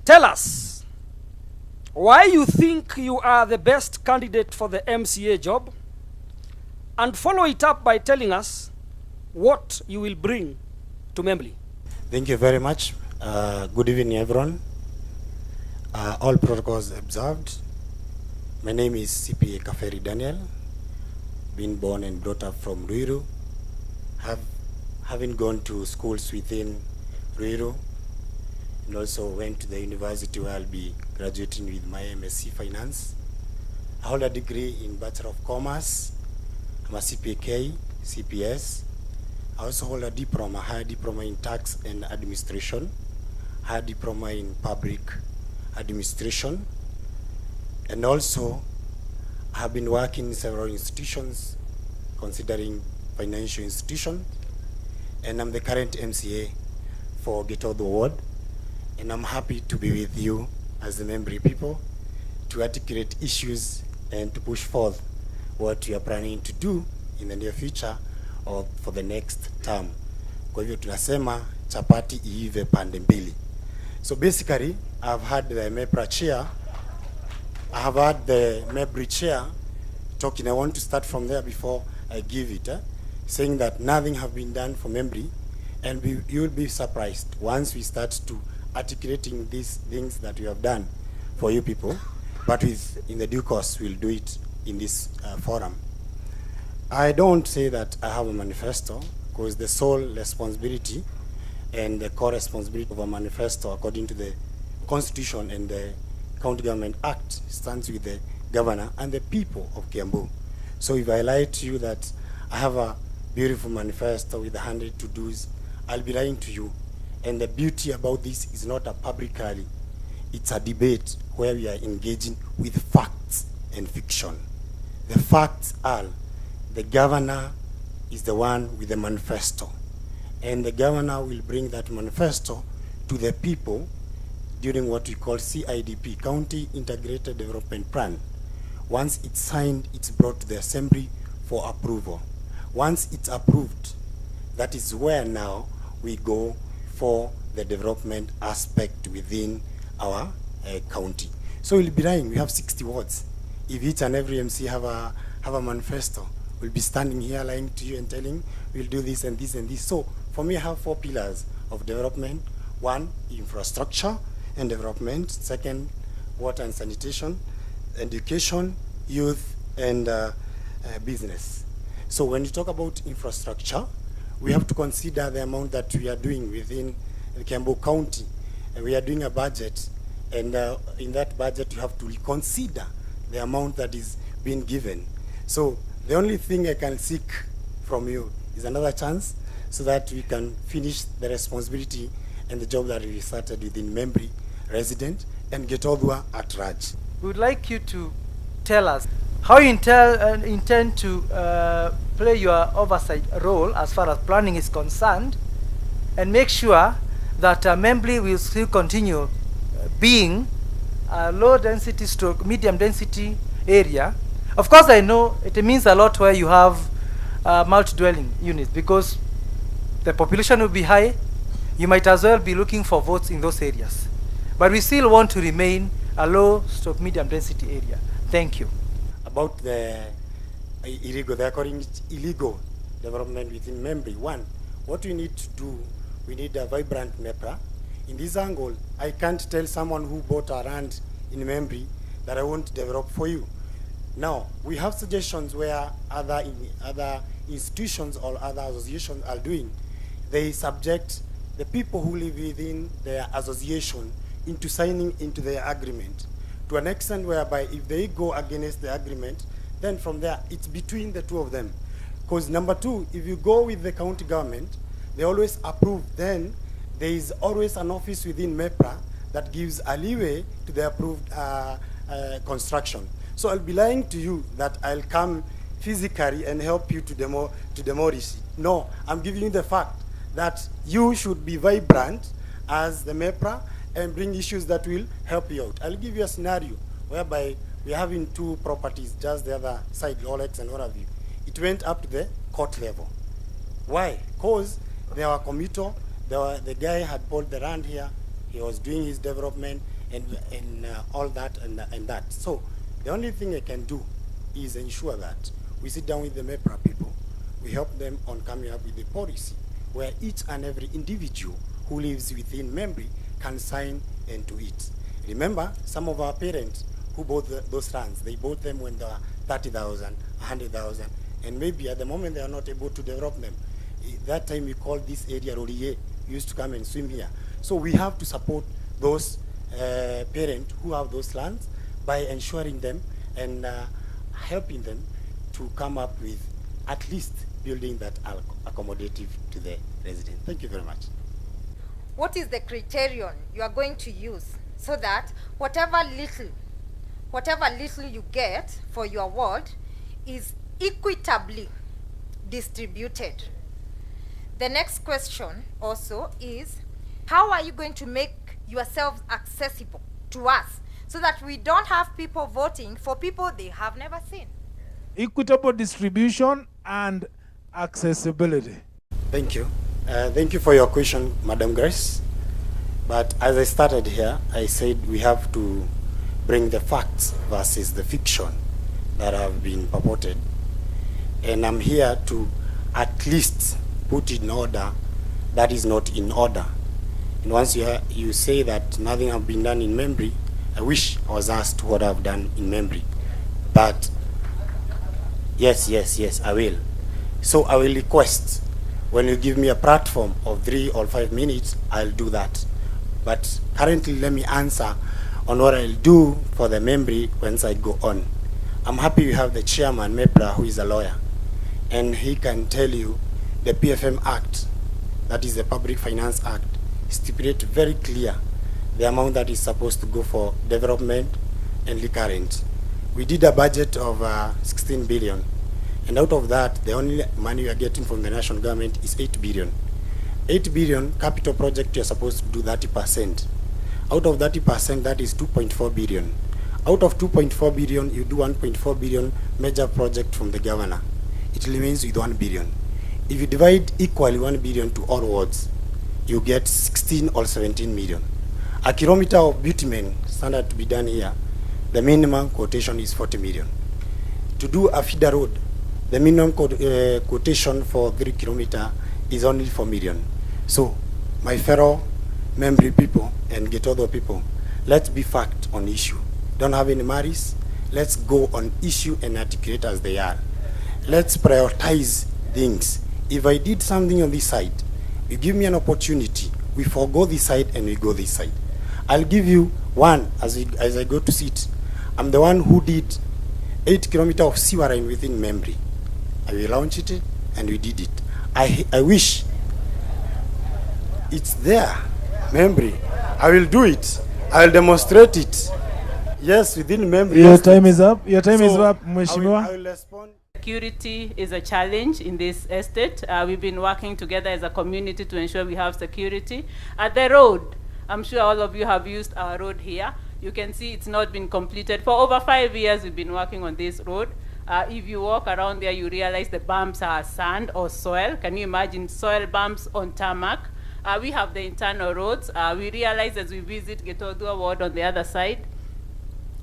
Tell us why you think you are the best candidate for the MCA job, and follow it up by telling us what you will bring to MEMBLEY. Thank you very much. Good evening, everyone. All protocols observed. My name is CPA Kaberi Daniel. Been born and brought up from RUIRU. Having gone to schools within RUIRU, and also went to the university where I'll be graduating with my MSc Finance. I hold a degree in Bachelor of Commerce. I'm a CPA, CPS. I also hold a diploma, higher diploma in Tax and Administration, higher diploma in Public Administration, and also I have been working in several institutions, considering financial institutions, and I'm the current MCA for GITOTHUA Ward, and I'm happy to be with you as the MEMBLEY people to articulate issues and to push forth what we are planning to do in the near future or for the next term. Kwa hivyo tunasema chapati iive pande mbili. So basically, I've had the MEPRA chair, I have had the MEMBLEY chair talking. I want to start from there before I give it, saying that nothing have been done for MEMBLEY, and you will be surprised once we start to articulating these things that we have done for you people, but in the due course, we'll do it in this forum. I don't say that I have a manifesto, because the sole responsibility and the core responsibility of a manifesto, according to the Constitution and the County Government Act, stands with the governor and the people of Kiambu. So if I lie to you that I have a beautiful manifesto with 100 to-dos, I'll be lying to you. And the beauty about this is not a public rally. It's a debate where we are engaging with facts and fiction. The facts are the governor is the one with the manifesto, and the governor will bring that manifesto to the people during what we call CIDP, County Integrated Development Plan. Once it's signed, it's brought to the assembly for approval. Once it's approved, that is where now we go for the development aspect within our county. So we'll be lying. We have 60 wards. If each and every MC have a manifesto, we'll be standing here lying to you and telling we'll do this and this and this. So for me, I have 4 pillars of development. 1, infrastructure and development. 2, water and sanitation, education, youth, and business. So when you talk about infrastructure, we have to consider the amount that we are doing within the KIAMBU County. And we are doing a budget, and in that budget you have to reconsider the amount that is being given. So the only thing I can seek from you is another chance so that we can finish the responsibility and the job that we started within MEMBLEY resident and GITOTHUA at large. We would like you to tell us how you intend to play your oversight role as far as planning is concerned, and make sure that MEMBLEY will still continue being a low density stroke medium density area. Of course, I know it means a lot where you have multi-dwelling units, because the population will be high. You might as well be looking for votes in those areas. But we still want to remain a low stroke medium density area. Thank you. About the illegal development within MEMBLEY, 1, what we need to do, we need a vibrant MEPRA. In this angle, I can't tell someone who bought a land in MEMBLEY that I won't develop for you. Now, we have suggestions where other institutions or other associations are doing. They subject the people who live within their association into signing into their agreement, to an extent whereby if they go against the agreement, then from there, it's between the two of them. Because number 2, if you go with the county government, they always approve. Then there is always an office within MEPRA that gives a leeway to the approved construction. So I'll be lying to you that I'll come physically and help you to demolish it. No, I'm giving you the fact that you should be vibrant as the MEPRA and bring issues that will help you out. I'll give you a scenario whereby we're having 2 properties, just the other side, Rolex and what have you. It went up to the court level. Why? Because they were committal. The guy had bought the land here. He He was doing his development and all that and that. So the only thing I can do is ensure that we sit down with the MEPRA people. We help them on coming up with a policy where each and every individual who lives within MEMBLEY can sign into it. Remember, some of our parents who bought those lands, they bought them when they were 30,000, 100,000, and maybe at the moment they are not able to develop them. That time we called this area Rolier, used to come and swim here. So we have to support those parents who have those lands by ensuring them and helping them to come up with at least building that accommodative to the residents. Thank you very much. What is the criterion you are going to use so that whatever little you get for your ward is equitably distributed? The next question also is, how are you going to make yourselves accessible to us so that we don't have people voting for people they have never seen? Equitable distribution and accessibility. Thank you. Thank you for your question, Madam Grace. But as I started here, I said we have to bring the facts versus the fiction that have been purported. And I'm here to at least put in order that is not in order. And once you say that nothing has been done in MEMBLEY, I wish I was asked what I've done in MEMBLEY. But yes, I will. So I will request, when you give me a platform of 3 or 5 minutes, I'll do that. But currently, let me answer on what I'll do for the MEMBLEY once I go on. I'm happy you have the chairman, MEPRA, who is a lawyer, and he can tell you the PFM Act, that is the Public Finance Act, stipulates very clear the amount that is supposed to go for development and recurrent. We did a budget of 16 billion. And out of that, the only money we are getting from the national government is 8 billion. 8 billion capital project, you are supposed to do 30%. Out of 30%, that is 2.4 billion. Out of 2.4 billion, you do 1.4 billion major project from the governor. It remains with 1 billion. If you divide equally 1 billion to all wards, you get 16 or 17 million. A kilometer of bitumen standard to be done here, the minimum quotation is 40 million. To do a feeder road, the minimum quotation for 3 kilometers is only 4 million. So, my fellow MEMBLEY people and GITOTHUA people, let's be fact on issue. Don't have any marries. Let's go on issue and articulate as they are. Let's prioritize things. If I did something on this side, you give me an opportunity, we forego this side and we go this side. I'll give you one as I go to sit. I'm the one who did 8 kilometers of sewer line within MEMBLEY. We launched it and we did it. I wish it's there, MEMBLEY. I will do it. I will demonstrate it. Yes, within MEMBLEY. Your time is up. Your time is up, Mheshimiwa. I will respond. Security is a challenge in this estate. We've been working together as a community to ensure we have security. At the road, I'm sure all of you have used our road here. You can see it's not been completed. For over 5 years, we've been working on this road. If you walk around there, you realize the bumps are sand or soil. Can you imagine soil bumps on tarmac? We have the internal roads. We realize as we visit GITOTHUA Ward on the other side,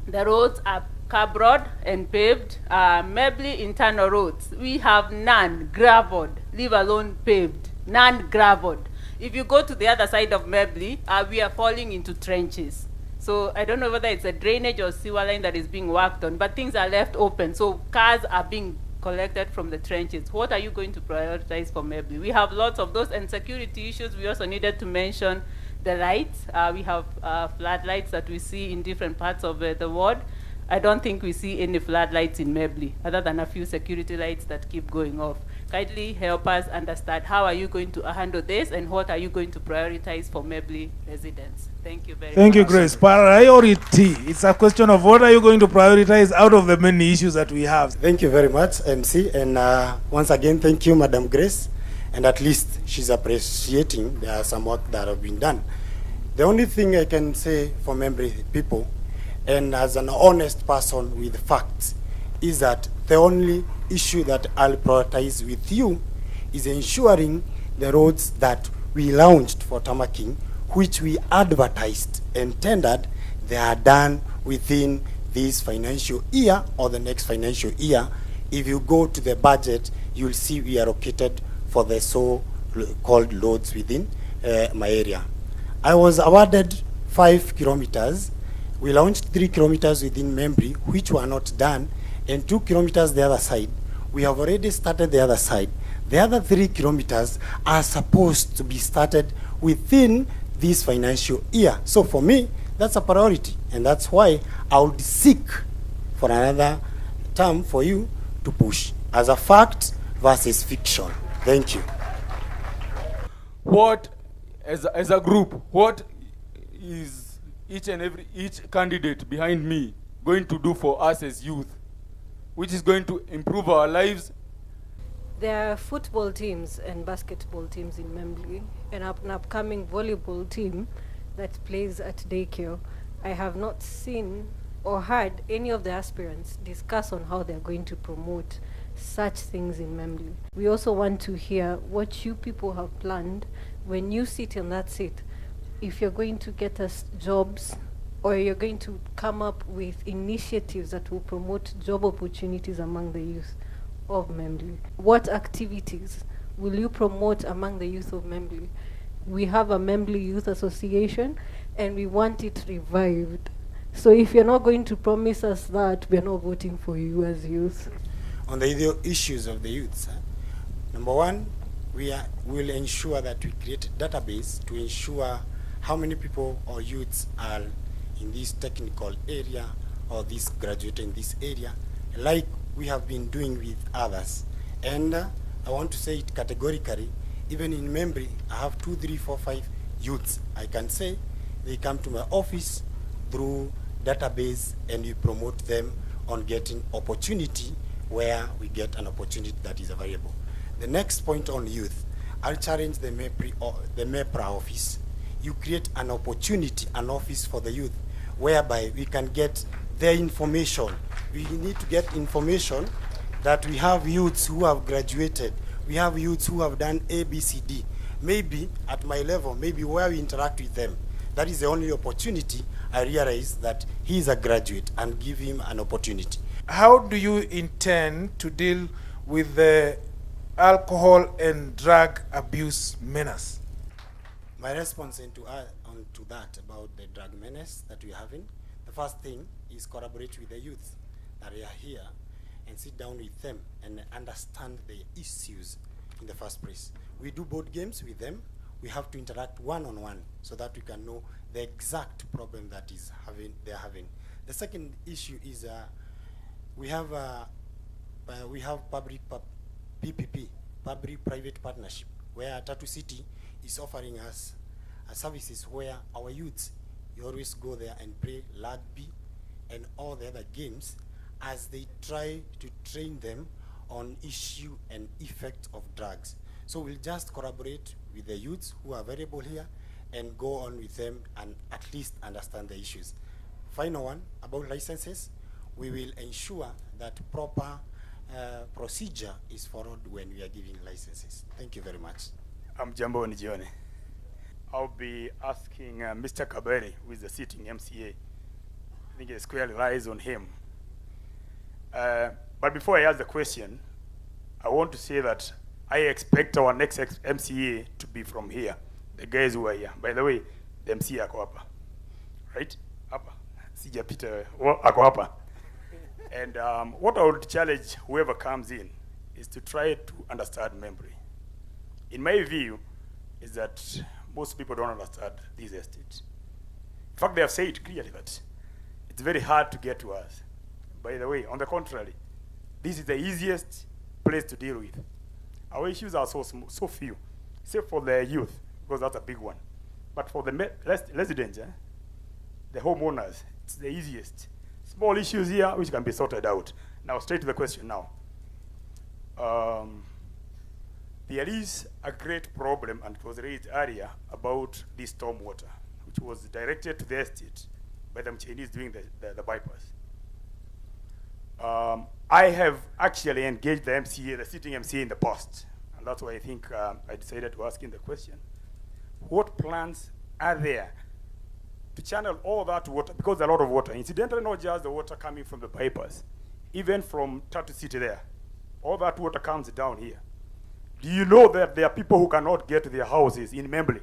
the roads are curb road and paved. MEMBLEY internal roads, we have none graveled, leave alone paved, none graveled. If you go to the other side of MEMBLEY, we are falling into trenches. So I don't know whether it's a drainage or sewer line that is being worked on, but things are left open. So cars are being collected from the trenches. What are you going to prioritize for MEMBLEY? We have lots of those, and security issues. We also needed to mention the lights. We have floodlights that we see in different parts of the ward. I don't think we see any floodlights in MEMBLEY, other than a few security lights that keep going off. Kindly help us understand how are you going to handle this and what are you going to prioritize for MEMBLEY residents. Thank you very much. Thank you, Grace. Priority. It's a question of what are you going to prioritize out of the many issues that we have. Thank you very much, MC. And once again, thank you, Madam Grace. And at least she's appreciating there are some work that have been done. The only thing I can say for MEMBLEY people, and as an honest person with facts, is that the only issue that I'll prioritize with you is ensuring the roads that we launched for tarmacking, which we advertised and tendered, they are done within this financial year or the next financial year. If you go to the budget, you'll see we are allocated for the so-called loads within my area. I was awarded 5 kilometers. We launched 3 kilometers within MEMBLEY, which were not done, and 2 kilometers the other side. We have already started the other side. The other 3 kilometers are supposed to be started within this financial year. So for me, that's a priority, and that's why I would seek for another term for you to push as a fact versus fiction. Thank you. What, as a group, what is each candidate behind me going to do for us as youth, which is going to improve our lives? There are football teams and basketball teams in MEMBLEY, and an upcoming volleyball team that plays at daycare. I have not seen or heard any of the aspirants discuss on how they're going to promote such things in MEMBLEY. We also want to hear what you people have planned when you sit in that seat. If you're going to get us jobs, or you're going to come up with initiatives that will promote job opportunities among the youth of MEMBLEY. What activities will you promote among the youth of MEMBLEY? We have a MEMBLEY Youth Association, and we want it revived. So if you're not going to promise us that, we're not voting for you as youth. On the issues of the youths, number one, we will ensure that we create a database to ensure how many people or youths are in this technical area or this graduate in this area, like we have been doing with others. And I want to say it categorically, even in MEMBLEY, I have 2, 3, 4, 5 youths. I can say they come to my office through database, and we promote them on getting opportunity where we get an opportunity that is available. The next point on youth, I'll challenge the MEPRA office. You create an opportunity, an office for the youth, whereby we can get their information. We need to get information that we have youths who have graduated. We have youths who have done A, B, C, D. Maybe at my level, maybe where we interact with them. That is the only opportunity I realize that he is a graduate, and give him an opportunity. How do you intend to deal with the alcohol and drug abuse menace? My response to that about the drug menace that we're having, the first thing is collaborate with the youth that are here and sit down with them and understand the issues in the first place. We do board games with them. We have to interact one-on-one so that we can know the exact problem that they're having. The second issue is we have public PPP, public-private partnership, where Tatu City is offering us services where our youths, you always go there and play rugby and all the other games as they try to train them on issue and effect of drugs. So we'll just collaborate with the youths who are available here and go on with them and at least understand the issues. Final one, about licenses, we will ensure that proper procedure is followed when we are giving licenses. Thank you very much. I'm Jambo Nijione. I'll be asking Mr. Kaberi, who is the sitting MCA. I think it squarely lies on him. But before I ask the question, I want to say that I expect our next MCA to be from here, the guys who are here. By the way, the MCA ako hapa, right? Hapa. Sijapita, ako hapa. And what I would challenge whoever comes in is to try to understand MEMBLEY. In my view, is that most people don't understand these estates. In fact, they have said clearly that it's very hard to get to us. By the way, on the contrary, this is the easiest place to deal with. Our issues are so few, except for the youth, because that's a big one. But for the residents, the homeowners, it's the easiest. Small issues here which can be sorted out. Now, straight to the question now. There is a great problem, and it was raised earlier, about this stormwater, which was directed to the estate by the Chinese doing the bypass. I have actually engaged the MCA, the sitting MCA in the past, and that's why I think I decided to ask him the question. What plans are there to channel all that water, because a lot of water, incidentally not just the water coming from the pipers, even from Tatu City there, all that water comes down here. Do you know that there are people who cannot get to their houses in Membley?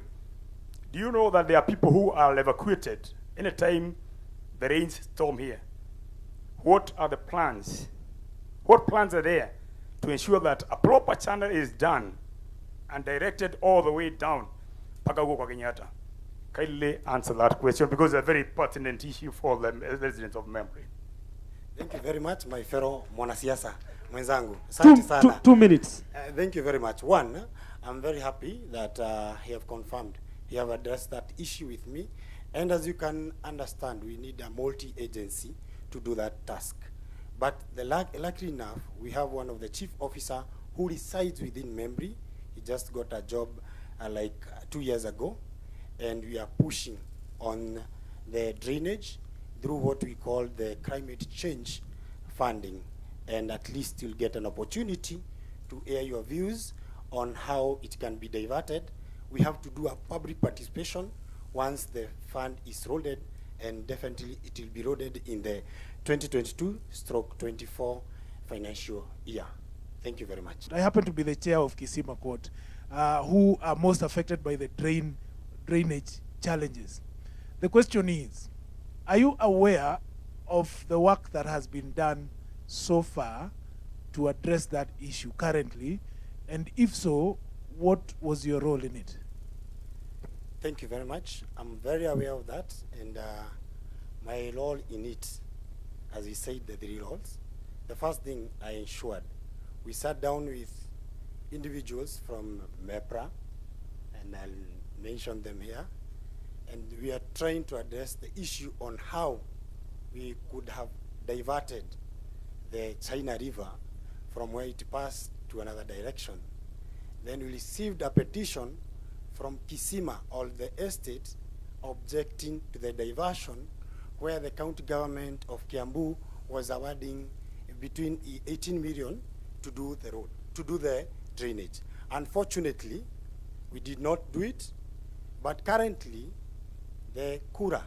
Do you know that there are people who are evacuated anytime the rains storm here? What are the plans? What plans are there to ensure that a proper channel is done and directed all the way down? Pakago kwa Kenyatta. Kindly answer that question, because it's a very pertinent issue for the residents of Membley. Thank you very much, my fellow mwanasiasa mwenzangu. Asante sana. 2 minutes. Thank you very much. One, I'm very happy that he have confirmed, he have addressed that issue with me. And as you can understand, we need a multi-agency to do that task. But luckily enough, we have one of the chief officer who resides within Membley. He just got a job like 2 years ago. And we are pushing on the drainage through what we call the climate change funding. And at least you'll get an opportunity to air your views on how it can be diverted. We have to do a public participation once the fund is rolled, and definitely it will be rolled in the 2022/24 financial year. Thank you very much. I happen to be the chair of Kisima Court, who are most affected by the drainage challenges. The question is, are you aware of the work that has been done so far to address that issue currently? And if so, what was your role in it? Thank you very much. I'm very aware of that, and my role in it, as we said, the 3 roles. The first thing I ensured, we sat down with individuals from MEPRA, and I'll mention them here, and we are trying to address the issue on how we could have diverted the China River from where it passed to another direction. Then we received a petition from Kisima, or the estate, objecting to the diversion, where the county government of Kiambu was awarding between 18 million to do the road, to do the drainage. Unfortunately, we did not do it, but currently the Kura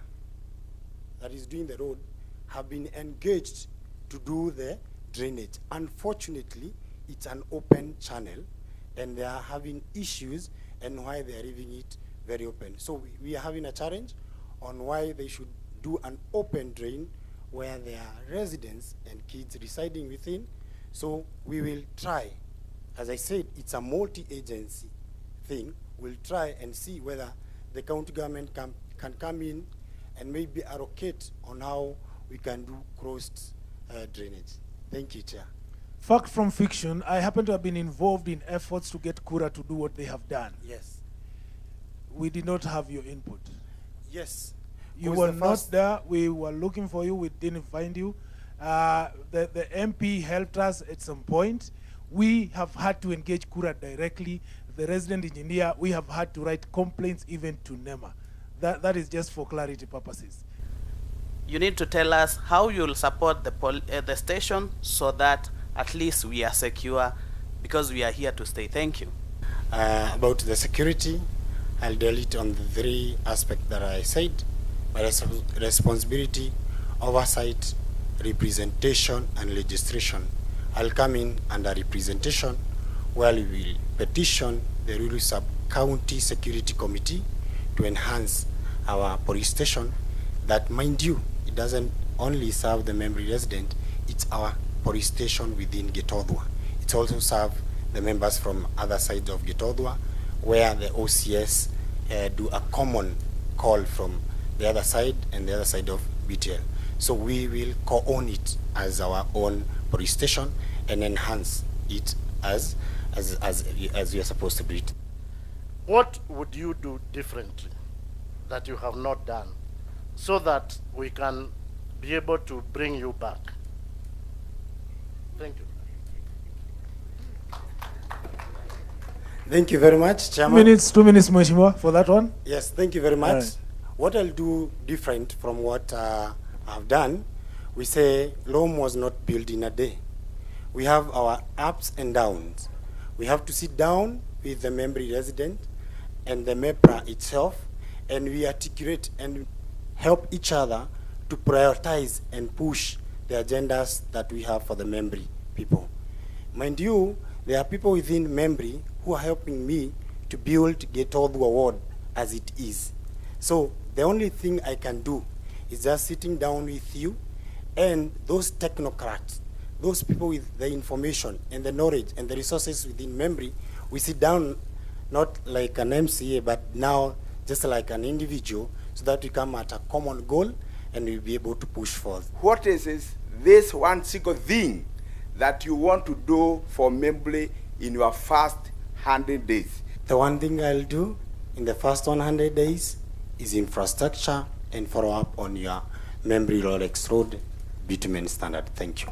that is doing the road have been engaged to do the drainage. Unfortunately, it's an open channel, and they are having issues and why they are leaving it very open. So we are having a challenge on why they should do an open drain where there are residents and kids residing within. So we will try, as I said, it's a multi-agency thing. We'll try and see whether the county government can come in and maybe allocate on how we can do crossed drainage. Thank you, Chair. Fact from fiction, I happen to have been involved in efforts to get Kura to do what they have done. Yes. We did not have your input. Yes. You were not there. We were looking for you. We didn't find you. The MP helped us at some point. We have had to engage Kura directly. The resident engineer, we have had to write complaints even to NEMA. That is just for clarity purposes. You need to tell us how you'll support the station so that at least we are secure, because we are here to stay. Thank you. About the security, I'll deal it on the 3 aspects that I said. My responsibility, oversight, representation, and legislation. I'll come in under representation, where we will petition the RUIRU Sub-County Security Committee to enhance our police station. That, mind you, it doesn't only serve the Membley resident, it's our police station within GITOTHUA. It also serves the members from other sides of GITOTHUA, where the OCS do a common call from the other side and the other side of BTL. So we will co-own it as our own police station and enhance it as we are supposed to do it. What would you do differently that you have not done so that we can be able to bring you back? Thank you. Thank you very much, Chairman. 2 minutes, Mheshimiwa, for that one. Yes, thank you very much. Right. What I'll do different from what I've done, we say Rome was not built in a day. We have our ups and downs. We have to sit down with the Membley resident and the MEPRA itself and we articulate and help each other to prioritize and push the agendas that we have for the MEMBLEY people. Mind you, there are people within MEMBLEY who are helping me to build GITOTHUA WARD as it is. So the only thing I can do is just sitting down with you and those technocrats, those people with the information and the knowledge and the resources within MEMBLEY. We sit down not like an MCA, but now just like an individual, so that we come at a common goal and we'll be able to push forward. What is this one single thing that you want to do for MEMBLEY in your first 100 days? The one thing I'll do in the first 100 days is infrastructure and follow up on your MEMBLEY Rolex Road bitumen standard. Thank you.